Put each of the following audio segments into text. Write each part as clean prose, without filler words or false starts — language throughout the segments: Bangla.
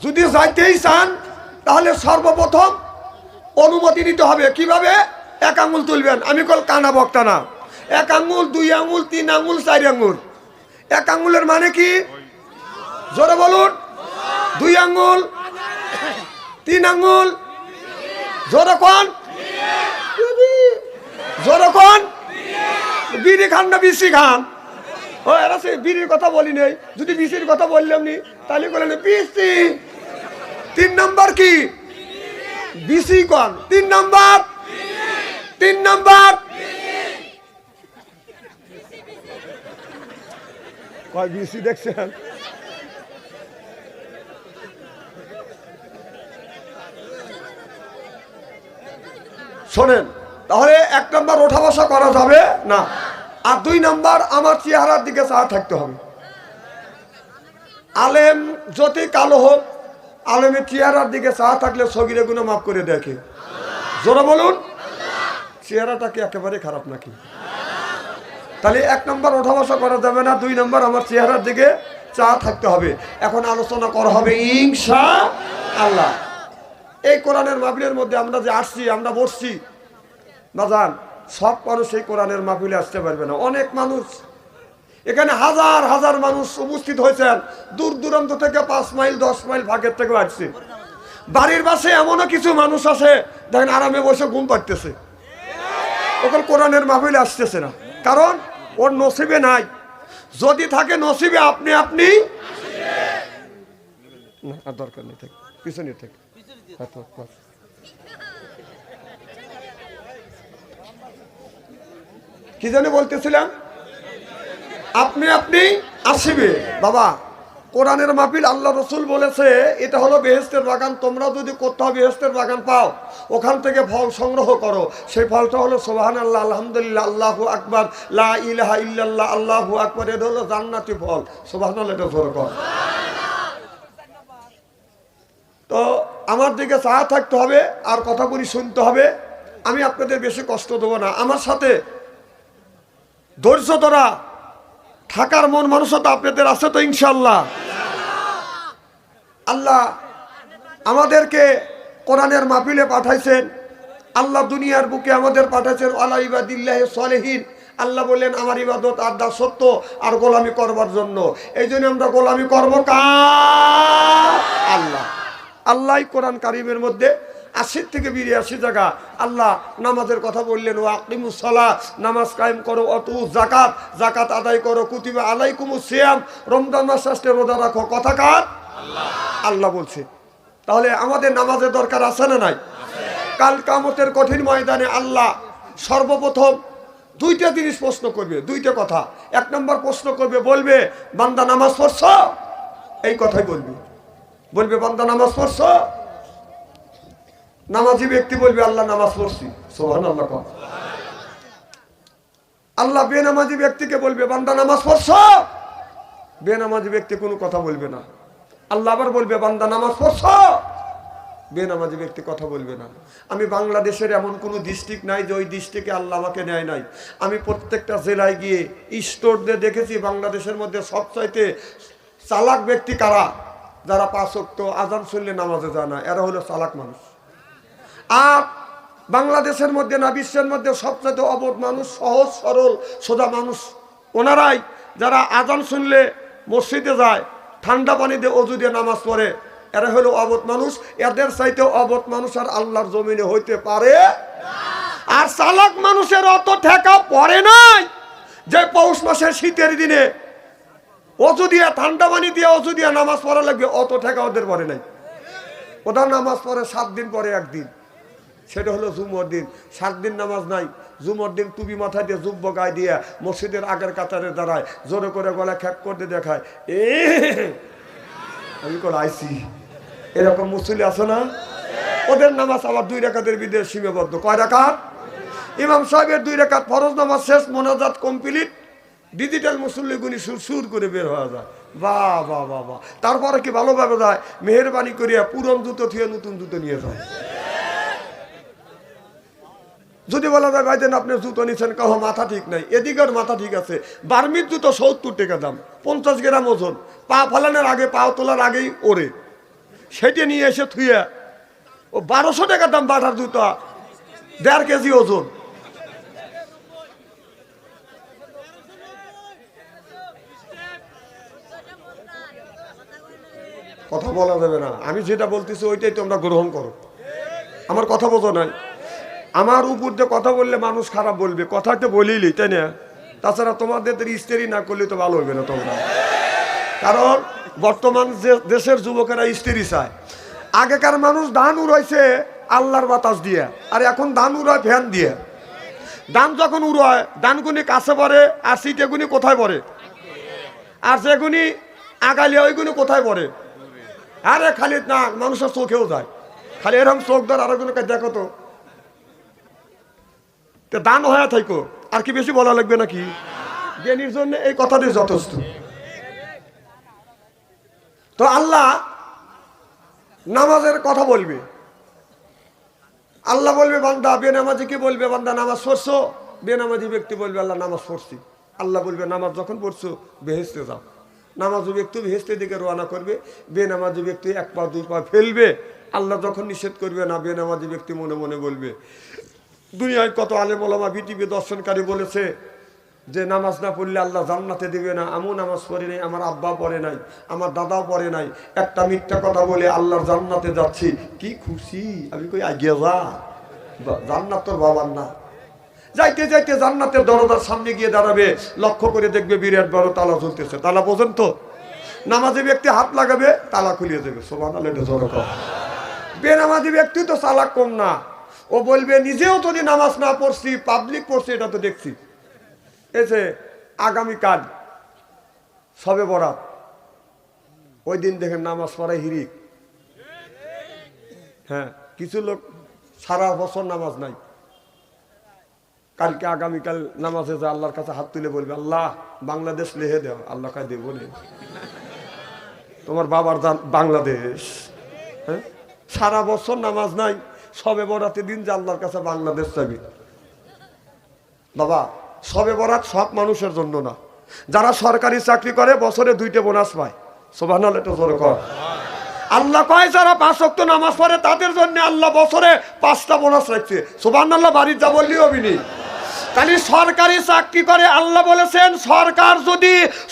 যদি যাইতেই চান তাহলে সর্বপ্রথম অনুমতি নিতে হবে। কিভাবে? এক আঙুল তুলবেন। আমি কল কানা বক্তা না। এক আঙুল, দুই আঙুল, তিন আঙুল, চার আঙুল। এক আঙুলের মানে কি? জোরে বলুন। দুই আঙুল, তিন আঙুল, জোরে কোন? জোরে কোন? বিড়ি খান না বিসি খান? ও এরা সে বিড়ির কথা বলি নেই। যদি বিসির কথা বললাম নি তাহলে বলেন বিসি। তিন নাম্বার কি? বিসি কোন? তিন নাম্বার, তিন নাম্বার কয় বিসি দেখছেন? শোনেন, তাহলে এক নাম্বার ওঠা বসা করা যাবে না। আর দুই নাম্বার আমার চেহারার দিকে চাওয়া থাকতে হবে। আলেম যতই কালো হোক, আলেমের চেহারার দিকে চাওয়া থাকলে সগিরে গুনাহ মাফ করে দেখে। জোরে বলুন। চেহারাটা কি একেবারে খারাপ নাকি? তাহলে এক নাম্বার ওঠা বসা করা যাবে না, দুই নাম্বার আমার চেহারার দিকে চাওয়া থাকতে হবে। এখন আলোচনা করা হবে ইনশাআল্লাহ। এই কোরআনের মাহফিলের মধ্যে আমরা যে আসছি, আমরা বসছি না জান, সব মানুষ এই কোরআনের মাহফিলে আসতে পারবে না। অনেক মানুষ এখানে, হাজার হাজার মানুষ উপস্থিত হয়েছেন, দূর দূরান্ত থেকে 5 মাইল 10 মাইল ভাগের থেকে আসছে। বাড়ির পাশে এমনও কিছু মানুষ আছে দেখেন আরামে বসে ঘুম পাড়তেছে, ওখানে কোরআনের মাহফিলে আসতেছে না, কারণ ওর নসিবে নাই। যদি থাকে নসিবে আপনি আপনি না, আর দরকার নেই, থাকে পিছনে থাকে। কি জানি বলতেছিলাম? আপনি আপনি আসিবে। বাবা, কোরআনের মাহফিল আল্লাহ রসুল বলেছে এটা হলো বেহেশতের বাগান। তোমরা যদি কোথাও বেহেশতের বাগান পাও, ওখান থেকে ফল সংগ্রহ করো। সেই ফলটা হলো সুবহানাল্লাহ, আলহামদুলিল্লাহ, আল্লাহু আকবার, লা ইলাহা ইল্লাল্লাহ, আল্লাহু আকবার। এটা হলো জান্নাতি ফল। সুবহানাল্লাহ, এটা জোরে কর। তো আমার দিকে চাওয়া থাকতে হবে, আর কথাগুলি শুনতে হবে। আমি আপনাদের বেশি কষ্ট দেবো না। আমার সাথে ধৈর্য ধরা থাকার মন মানসিকতা আপনাদের আছে তো ইনশাআল্লাহ? আল্লাহ আমাদেরকে কোরআনের মাহফিলে পাঠাইছেন, আল্লাহ দুনিয়ার বুকে আমাদের পাঠাইছেন আলা ইবাদিল্লাহি সলিহিন। আল্লাহ বললেন আমার ইবাদত আর দাসত্ব আর গোলামি করবার জন্য। এই জন্য আমরা গোলামি করব কার? আল্লাহ। আল্লাহ কোরআন কারিমের মধ্যে 80 থেকে 82 জায়গা আল্লাহ নামাজের কথা বললেন। ও আকিমুস সালাহ, নামাজ কায়েম করো, অতু যাকাত, যাকাত আদায় করো, কুতিবা আলাইকুমুস সিয়াম, রমজান মাস আসলে রোজা রাখো। কথা কার? আল্লাহ। আল্লাহ বলছে। তাহলে আমাদের নামাজের দরকার আছে না নাই? কাল কিয়ামতের কঠিন ময়দানে আল্লাহ সর্বপ্রথম দুইটা জিনিস প্রশ্ন করবে, দুইটা কথা। এক নম্বর প্রশ্ন করবে, বলবে বান্দা নামাজ পড়ছো? এই কথাই বলবে, বলবে বান্দা নামাজ পড়ছো? নামাজি ব্যক্তি বলবে আল্লাহ নামাজ পড়ছি। সুবহানাল্লাহ। আল্লাহ বেনামাজি ব্যক্তিকে বলবে বান্দা নামাজ পড়ছো? বেনামাজি ব্যক্তি কোনো কথা বলবে না। আল্লাহ আবার বলবে বান্দা নামাজ পড়ছো? বেনামাজি ব্যক্তি কথা বলবে না। আমি বাংলাদেশের এমন কোনো ডিস্ট্রিক্ট নাই যে ওই ডিস্ট্রিক্টে আল্লাহ আমাকে নেয় নাই। আমি প্রত্যেকটা জেলায় গিয়ে স্টোরদের দেখেছি বাংলাদেশের মধ্যে সবচাইতে চালাক ব্যক্তি কারা? যারা 5 ওয়াক্ত আযান শুনলে নামাজে যায় না, এরা হলো চালাক মানুষ। আর বাংলাদেশের মধ্যে না বিশ্বের মধ্যে সবচেয়ে অবধ মানুষ, সহজ সরল সোজা মানুষ ওনারাই, যারা আযান শুনলে মসজিদে যায়, ঠান্ডা পানি দিয়ে অজু দিয়ে নামাজ পড়ে, এরা হলো অবধ মানুষ। এদের চাইতে অবধ মানুষ আর আল্লাহর জমিনে হইতে পারে। আর চালাক মানুষের অত ঠেকা পড়ে নাই যে পৌষ মাসের শীতের দিনে অজু দিয়ে, ঠান্ডা পানি দিয়ে অজু দিয়ে নামাজ পড়া লাগবে, অত ঠেকা ওদের পড়ে নাই। ওরা নামাজ পড়ে 7 দিন পরে একদিন, সেটা হলো জুমার দিন। 7 দিন নামাজ নাই। জুমার দিন টুপি মাথায় দিয়ে যুব্য গায়ে দিয়ে মসজিদের আগের কাতারে দাঁড়ায়, জোরে করে গলা খ্যাক করতে দেখায়, আমি কোন আইসি। এরকম মুসল্লি আছে না? ওদের নামাজ আবার 2 রাকাতের ভিতরে সীমাবদ্ধ। কয় রাকাত? ইমাম সাহেবের 2 রাকাত ফরজ নামাজ শেষ, মোনাজাত কমপ্লিট, ডিজিটাল মুসল্লি গুনি সুর করে বের হওয়া যায়। বাহ বাহ বাহ বাহ। তারপরে কি ভালোভাবে যায়, মেহরবানি করিয়া পুরন জুতো থুয়ে নতুন জুতো নিয়ে যায়। যদি বলা যায় ভাইজান আপনি জুতো নিচ্ছেন, কহ মাথা ঠিক নাই, এদিকের মাথা ঠিক আছে। বার্মির জুতো 70 টাকা দাম, 50 গ্রাম ওজন, পা ফলানোর আগে, পা তোলার আগেই ওরে। সেটা নিয়ে এসে থুয়ে ও 1200 টাকার দাম বাটার জুতা, 1.5 কেজি ওজন। কথা বলা যাবে না, আমি যেটা বলতেছি ওইটাই তোমরা গ্রহণ করো। আমার কথা বোঝো নাই? আমার উপর দিয়ে কথা বললে মানুষ খারাপ বলবে, কথা তো বলিলি, তাই না? তাছাড়া তোমাদের স্ত্রী না করলে তো ভালো হবে না তোমরা। কারণ বর্তমান যে দেশের যুবকেরা স্ত্রী চায়। আগেকার মানুষ ধান উড়াইছে আল্লাহর বাতাস দিয়ে, আর এখন ধান উড়ায় ফ্যান দিয়ে। ধান যখন উড়ায় ধানগুনি কাছে পড়ে, আর সিটেগুনি কোথায় পড়ে? আর যেগুনি আগালিয়া ওইগুনি কোথায় পড়ে? আরে খালি না, মানুষের চোখেও যায়। খালি এরকম চোখ ধর আরেকজনকে দেখো তো, দান হয়ে থাকো। আর কি বেশি বলা লাগবে নাকি? জ্ঞানীর জন্য এই কথাটি যথেষ্ট। তো আল্লাহ নামাজের কথা বলবে। আল্লাহ বলবে বান্দা বেনামাজি কি বলবে? বান্দা নামাজ পড়ছো? বেনামাজি ব্যক্তি বলবে আল্লাহ নামাজ পড়ছি। আল্লাহ বলবে নামাজ যখন পড়ছো বেহেশতে যাও। নামাজি ব্যক্তি বেহেশতের দিকে রওনা করবে, বেনামাজি ব্যক্তি 1 পা 2 পা ফেলবে। আল্লাহ যখন নিষেধ করবে না, বেনামাজি ব্যক্তি মনে মনে বলবে। দুনিয়ায় কত আলেম ওলামা বিটিভি দর্শনকারী বলেছে যে নামাজ না পড়লে আল্লাহ জান্নাতে দিবে না। আমিও নামাজ পড়ি নাই, আমার আব্বা পড়ে নাই, আমার দাদাও পড়ে নাই। একটা মিথ্যা কথা বলে আল্লাহর জান্নাতে যাচ্ছি, কি খুশি। আমি কই আগিয়ে যা, জান্নাত তোর বাবার না। যাইতে যাইতে জান্নাতের দরজার সামনে গিয়ে দাঁড়াবে, লক্ষ্য করে দেখবে বিরাট বড় তালা ঝুলতেছে। তালা বোঝেন তো? নামাজি ব্যক্তি হাত লাগাবে, তালা খুলিয়ে দেবে। সুবহানাল্লাহ, এটা জোরে কর। বেনামাজি ব্যক্তি তো চালাক কম না, ও বলবে নিজেও যদি নামাজ না পড়ছি, পাবলিক পড়ছে এটা তো দেখছি। এসে আগামীকাল সবে বরাত, ওই দিন দেখেন নামাজ পড়ায় হিরিক। হ্যাঁ, কিছু লোক সারা বছর নামাজ নাই, কালকে আগামীকাল নামাজে যা আল্লাহর কাছে হাত তুলে বলবে আল্লাহ বাংলাদেশ লেহে দেও। আল্লাহ কায় দেবো নে, তোমার বাবার বাংলাদেশ। হ্যাঁ, সারা বছর নামাজ নাই, সবে বরাতের দিন যে আল্লাহর কাছে বাংলাদেশ চাবি। বাবা, সবে বরাত সব মানুষের জন্য না। যারা সরকারি চাকরি করে বছরে 2টা বোনাস পায়। সুবহানাল্লাহ, এটা জোরে কর। আল্লাহ কয় যারা 5 ওয়াক্ত নামাজ পড়ে তাদের জন্য আল্লাহ বছরে 5টা বোনাস রাখছে। সুবহানাল্লাহ, বাড়ির যা বললি হবিনি। খালি সরকারি চাকরি করে আল্লাহ বলেছেন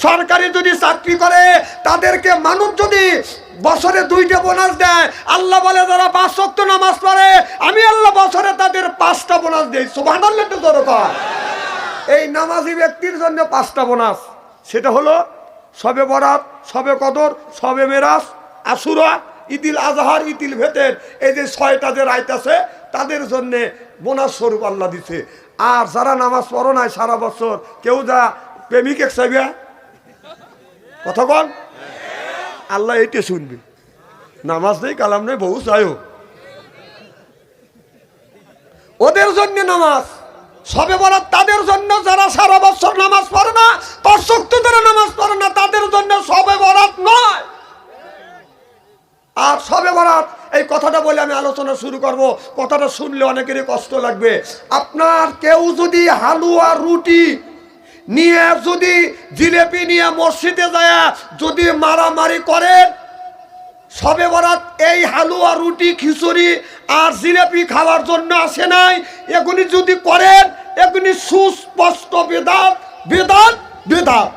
সরকারি যদি চাকরি করে তাদেরকে মানুষ যদি বছরে 2টা বোনাস দেয়, আল্লাহ বলে যারা 5 ওয়াক্ত নামাজ পড়ে আমি আল্লাহ বছরে তাদের 5টা বোনাস দেই। সুবহানাল্লাহ, এটা জোরে কর। এই নামাজি ব্যক্তির জন্য 5টা বোনাস। সেটা হলো সবে বরাত, সবে কদর, সবে মেরাজ, আশুরা, ঈদুল আজহার, ঈদুল ফিতর। এই যে 6টা যে রাত আছে তাদের জন্য বোনাস স্বরূপ আল্লাহ দিছে। আর যারা নামাজ পড়ো নাই সারা বছর, কেউ যা প্রেমিক এক চাইবে কথা কন, আল্লাহ এইটা শুনবে। নামাজ নেই, কালাম নেই, বহু চাইও, ওদের জন্য নামাজ। সবে বরাত তাদের জন্য যারা সারা বছর নামাজ পড়ে না, 5 ওয়াক্ত ধরে নামাজ পড়ে না, তাদের জন্য সবে বরাত নয়। আর সবে বরাত এই কথাটা বলে আমি আলোচনা শুরু করব। কথাটা শুনলে অনেকেরই কষ্ট লাগবে। আপনার কেউ যদি হালুয়া রুটি নিয়ে, যদি জিলেপি নিয়ে মসজিদে যায় যদি মারামারি করেন, সবে বরাত এই হালুয়া রুটি খিচুড়ি আর জিলেপি খাওয়ার জন্য আসে নাই। এগুলি যদি করেন, এগুলি সুস্পষ্ট বেদাত, বেদাত, বেদাত।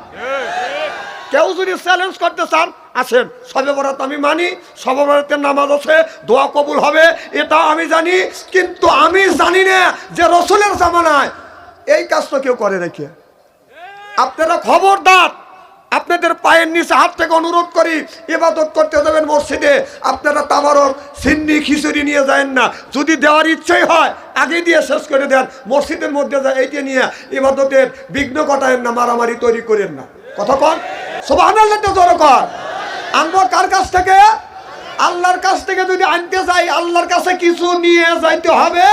কেউ যদি চ্যালেঞ্জ করতে চান আসেন, সবে বরাত আমি মানি, সবে বরাতের নামাজ আছে, দোয়া কবুল হবে, এটা আমি জানি। কিন্তু আমি জানি না যে রসুলের জামানায় এই কাজটা কেউ করে নাকি। আপনারা খবরদার, আপনাদের পায়ের নিচে হাত থেকে অনুরোধ করি, ইবাদত করতে যাবেন মসজিদে, আপনারা তাবারক সিন্নি খিচুড়ি নিয়ে যাবেন না। যদি দেওয়ার ইচ্ছাই হয় আগে দিয়ে শেষ করে দেন। মসজিদের মধ্যে যা এইটা নিয়ে ইবাদতের বিঘ্ন ঘটায়েন না, মারামারি তৈরি করেন না। কথা কন, সুবহানাল্লাহ, জোরে কর। আনবো কার কাছ থেকে? আল্লাহর কাছ থেকে। যদি আনতে যাই আল্লাহর কাছে কিছু নিয়ে যাইতে হবে,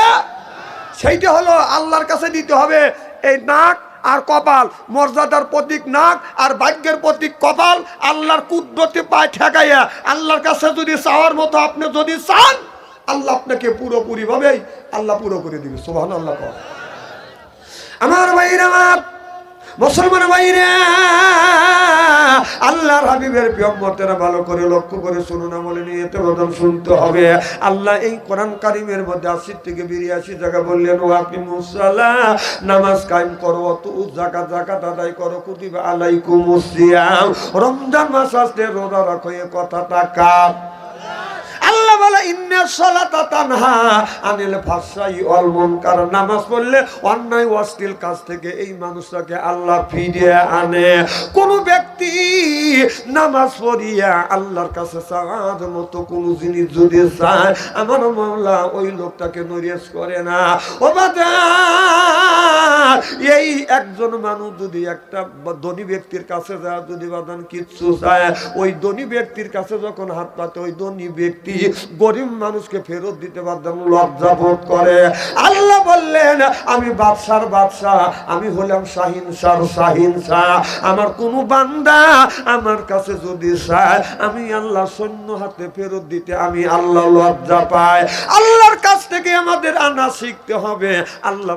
সেইটা হলো আল্লাহর কাছে দিতে হবে এই নাক আর কপাল। মর্যাদার প্রতীক নাক আর ভাগ্যের প্রতীক কপাল। আল্লাহর কুদরতে পায় ঠেকাইয়া আল্লাহর কাছে যদি চাওয়ার মতো আপনি যদি চান, আল্লাহ আপনাকে পুরোপুরি ভাবেই আল্লাহ পুরো করে দিবে। সুবহানাল্লাহ। আমার ভাইরা, মুসলমান ভাইরা, আল্লাহর হাবিবের প্রিয়ম্বতেরা ভালো করে লক্ষ্য করে শুনুন, আমলে নিয়তে বদল শুনতে হবে। আল্লাহ এই কোরআন কারিমের মধ্যে 80 থেকে 82 জায়গা বললেন, ওয়াকিমুস সালাহ, নামাজ কায়েম করো, অত যাকাত আদায় করো, কুতিবা আলাইকুমুস সিয়াম, রমজান মাস আসলে রোজা রাখো। এই কথাটা কার? আল্লাহ বলে ইন্নাস সালাতা তানহা আনিল ফাহশাই ওয়াল মুনকার। নামাজ পড়লে অন্যায় অশ্লীল কাজ থেকে এই মানুষটাকে আল্লাহ ফিরিয়ে আনে। কোন ব্যক্তি নামাজ পড়িয়া আল্লাহর কাছে চাওয়ার মতো কোন জিনিস যদি চায়, আমার মাওলা ওই লোকটাকে নৈরাশ করে না। ও বাজার, এই একজন মানুষ যদি একটা ধনী ব্যক্তির কাছে যায়, যদি বাদান কিচ্ছু চায়, ওই ধনী ব্যক্তির কাছে যখন হাত পাতে, ওই ধনী ব্যক্তি গরিব মানুষকে ফেরত দিতে পারতাম লজ্জা বোধ করে। আল্লাহ বললেন, আমি বাদশার বাদশাহ, আমি হলাম শাহিনশার শাহিনশাহ। আমার কোন বান্দা আমার কাছে যদি চায়, আমি আল্লাহ শূন্য হাতে ফেরত দিতে আমি আল্লাহ লজ্জা পাই। আল্লাহর কাছ থেকে আমাদের আনা শিখতে হবে। আল্লাহ